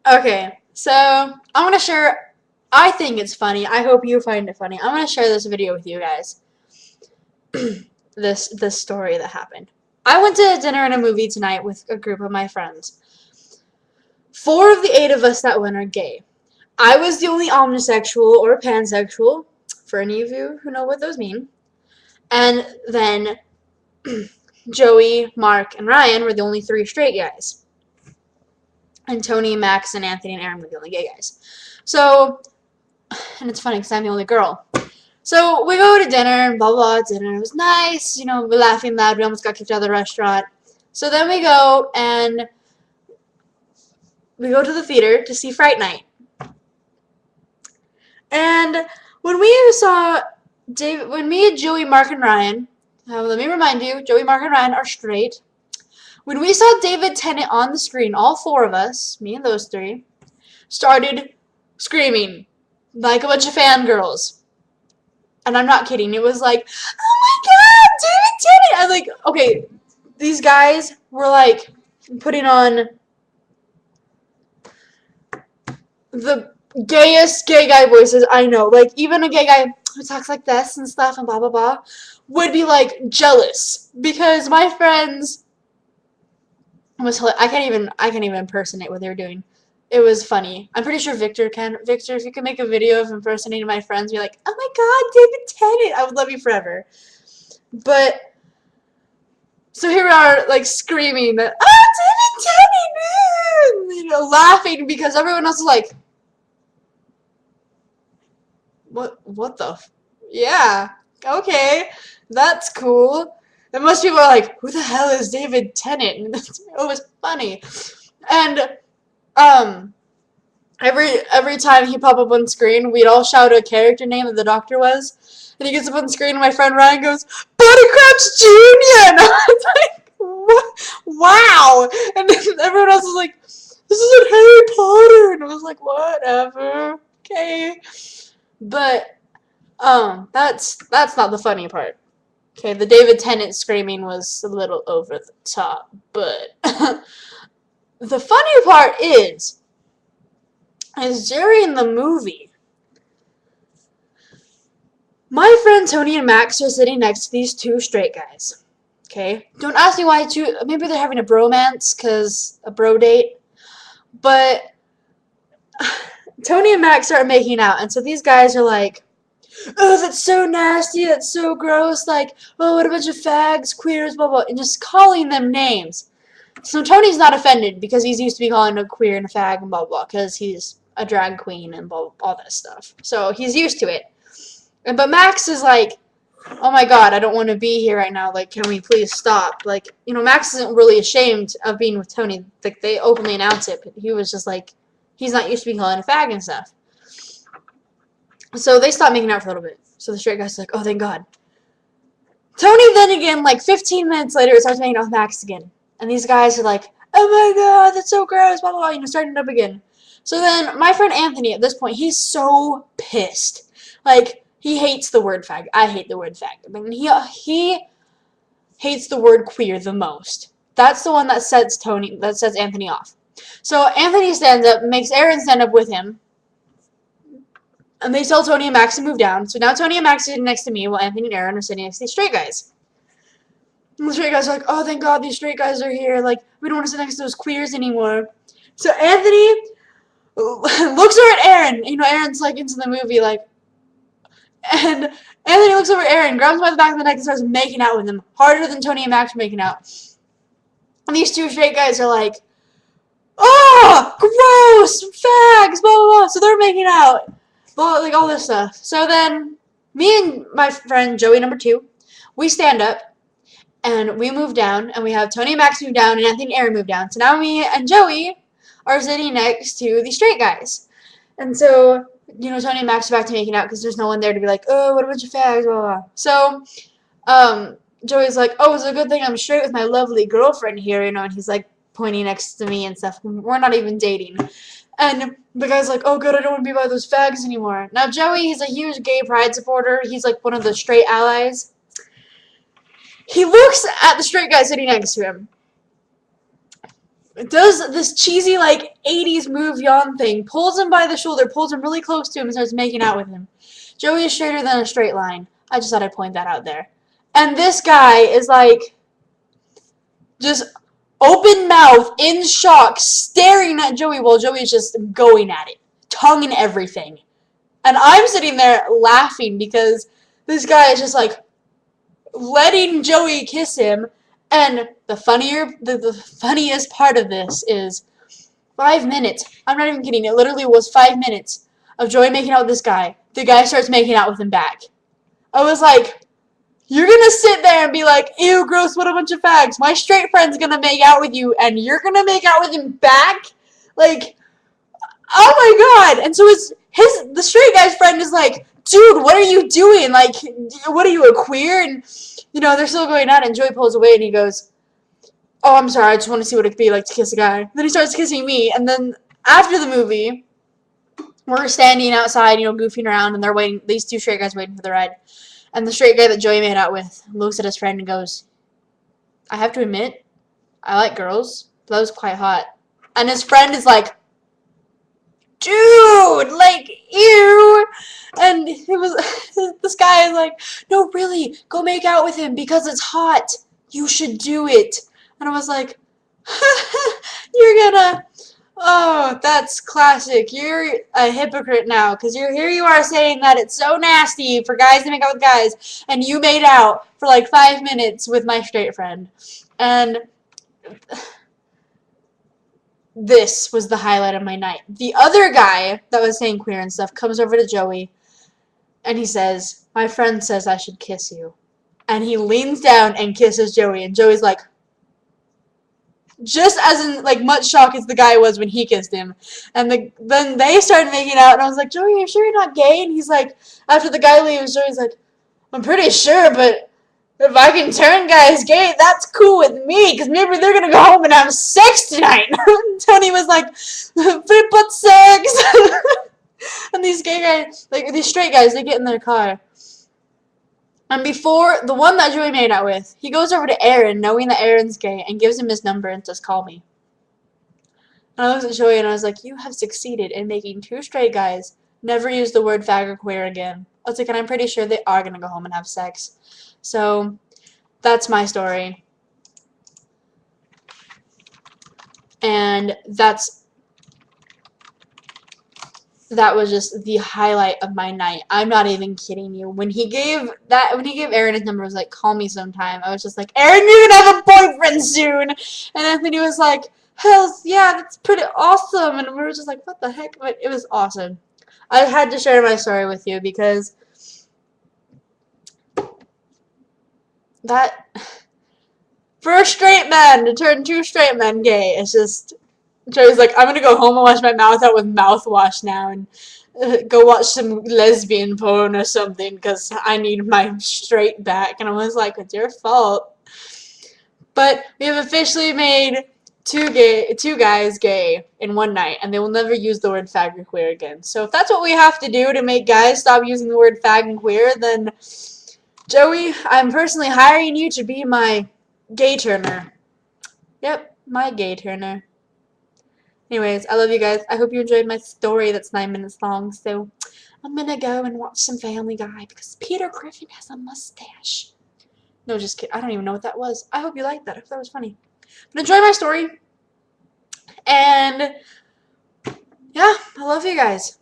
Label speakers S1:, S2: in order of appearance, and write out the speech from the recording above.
S1: Okay, so I'm gonna share. I think it's funny. I hope you find it funny. I'm gonna share this video with you guys. This story that happened. I went to dinner and a movie tonight with a group of my friends. Four of the eight of us that went are gay. I was the only omnisexual or pansexual, for any of you who know what those mean. And then Joey, Mark, and Ryan were the only three straight guys. And Tony, Max, and Anthony and Aaron were the only gay guys. So, and it's funny because I'm the only girl. So we go to dinner and blah blah. Dinner was nice, we're laughing loud. We almost got kicked out of the restaurant. So then we go and we go to the theater to see Fright Night. And when we saw when me and Joey, Mark, and Ryan, let me remind you, Joey, Mark, and Ryan are straight. When we saw David Tennant on the screen, all four of us, me and those three, started screaming like a bunch of fangirls. And I'm not kidding. It was like, oh my god, David Tennant! I'm like, okay, these guys were like putting on the gayest gay guy voices I know. Like, even a gay guy who talks like this and stuff and blah blah blah would be like jealous because my friends I can't even impersonate what they were doing. It was funny. I'm pretty sure Victor can. Victor, if you could make a video of impersonating my friends, be like, oh my god, David Tennant, I would love you forever. But so here we are, like screaming that, oh, David Tennant, laughing because everyone else is like, what the? Yeah, okay, that's cool. And most people are like, who the hell is David Tennant? And it was funny. And every time he popped up on screen, we'd all shout a character name that the doctor was. And he gets up on screen and my friend Ryan goes, Buttercrunch Jr. And I was like, what? Wow. And then everyone else was like, this isn't Harry Potter. And I was like, whatever. Okay. But that's not the funny part. Okay, the David Tennant screaming was a little over the top, but the funny part is during the movie, my friend Tony and Max are sitting next to these two straight guys. Okay, don't ask me why two. Maybe they're having a bromance, cause a bro date. But Tony and Max start making out, and so these guys are like, oh, that's so nasty, that's so gross, like, oh, what a bunch of fags, queers, blah, blah, and just calling them names. So Tony's not offended because he's used to be calling a queer and a fag and blah, blah, because he's a drag queen and blah, blah, all that stuff. So he's used to it. But Max is like, oh my god, I don't want to be here right now, like, can we please stop? Like, Max isn't really ashamed of being with Tony. Like, they openly announce it, but he was just like, he's not used to being called a fag and stuff. So they stopped making out for a little bit. So the straight guy's like, oh, thank God. Tony then again, like 15 minutes later, starts making out with Max again. And these guys are like, oh my god, that's so gross, blah, blah, blah, starting it up again. So then my friend Anthony, at this point, he's so pissed. Like, he hates the word fag. I hate the word fag. I mean, he hates the word queer the most. That's the one that sets Anthony off. So Anthony stands up, makes Aaron stand up with him. And they tell Tony and Max to move down. So now Tony and Max are sitting next to me while Anthony and Aaron are sitting next to these straight guys. And the straight guys are like, oh, thank God these straight guys are here. Like, we don't want to sit next to those queers anymore. So Anthony looks over at Aaron. Aaron's like into the movie, like. And Anthony looks over at Aaron, grabs him by the back of the neck and starts making out with him. Harder than Tony and Max are making out. And these two straight guys are like, oh, gross, fags, blah, blah, blah. So they're making out. Like all this stuff. So then, me and my friend Joey, number 2, we stand up, and we move down, and we have Tony and Max move down, and Anthony and Aaron move down. So now me and Joey are sitting next to the straight guys. And so, Tony and Max are back to making out because there's no one there to be like, oh, what a bunch of fags, blah, blah, blah. So, Joey's like, oh, it's a good thing I'm straight with my lovely girlfriend here, and he's like pointing next to me and stuff. We're not even dating. And the guy's like, oh, good, I don't want to be by those fags anymore. Now, Joey, he's a huge gay pride supporter. He's like one of the straight allies. He looks at the straight guy sitting next to him. does this cheesy, like, 80s move yawn thing, pulls him by the shoulder, pulls him really close to him, and starts making out with him. Joey is straighter than a straight line. I just thought I'd point that out there. And this guy is, like, just open mouth, in shock, staring at Joey while Joey is just going at it. Tongue and everything. And I'm sitting there laughing because this guy is just, like, letting Joey kiss him. And the funniest part of this is 5 minutes. I'm not even kidding. It literally was 5 minutes of Joey making out with this guy. The guy starts making out with him back. I was like, you're gonna sit there and be like, ew, gross, what a bunch of fags. My straight friend's gonna make out with you, and you're gonna make out with him back? Like, oh my god. And so the straight guy's friend is like, dude, what are you doing? Like, what are you, a queer? And, they're still going at it, and Joey pulls away, and he goes, oh, I'm sorry, I just want to see what it'd be like to kiss a guy. Then he starts kissing me, and then after the movie, we're standing outside, goofing around, and they're waiting, these two straight guys waiting for the ride. And the straight guy that Joey made out with looks at his friend and goes, I have to admit, I like girls. That was quite hot. And his friend is like, dude, like, ew. And this guy is like, no, really, go make out with him because it's hot. You should do it. And I was like, you're gonna, oh, that's classic. You're a hypocrite now, because here you are saying that it's so nasty for guys to make out with guys, and you made out for like 5 minutes with my straight friend. And this was the highlight of my night. The other guy that was saying queer and stuff comes over to Joey, and he says, my friend says I should kiss you. And he leans down and kisses Joey, and Joey's like, just as in, like, much shock as the guy was when he kissed him. And then they started making out, and I was like, Joey, are you sure you're not gay? And he's like, after the guy leaves, Joey's like, I'm pretty sure, but if I can turn guys gay, that's cool with me, because maybe they're going to go home and have sex tonight. Tony was like, but sex. And these gay guys, like, these straight guys, they get in their car. And before, the one that Joey made out with, he goes over to Aaron, knowing that Aaron's gay, and gives him his number and says, call me. And I looked at Joey and I was like, you have succeeded in making two straight guys never use the word fag or queer again. I was like, and I'm pretty sure they are going to go home and have sex. So, that's my story. And that was just the highlight of my night. I'm not even kidding you. When he gave Aaron his number, I was like, call me sometime. I was just like, Aaron, you're gonna have a boyfriend soon. And Anthony was like, hell yeah, that's pretty awesome. And we were just like, what the heck? But it was awesome. I had to share my story with you because that, for a straight man to turn two straight men gay, it's just, Joey's like, I'm gonna go home and wash my mouth out with mouthwash now and go watch some lesbian porn or something because I need my straight back. And I was like, it's your fault. But we have officially made two guys gay in one night, and they will never use the word fag or queer again. So if that's what we have to do to make guys stop using the word fag and queer, then Joey, I'm personally hiring you to be my gay turner. Yep, my gay turner. Anyways, I love you guys. I hope you enjoyed my story that's 9 minutes long. So I'm going to go and watch some Family Guy because Peter Griffin has a mustache. No, just kidding. I don't even know what that was. I hope you liked that. I hope that was funny. But enjoy my story. And yeah, I love you guys.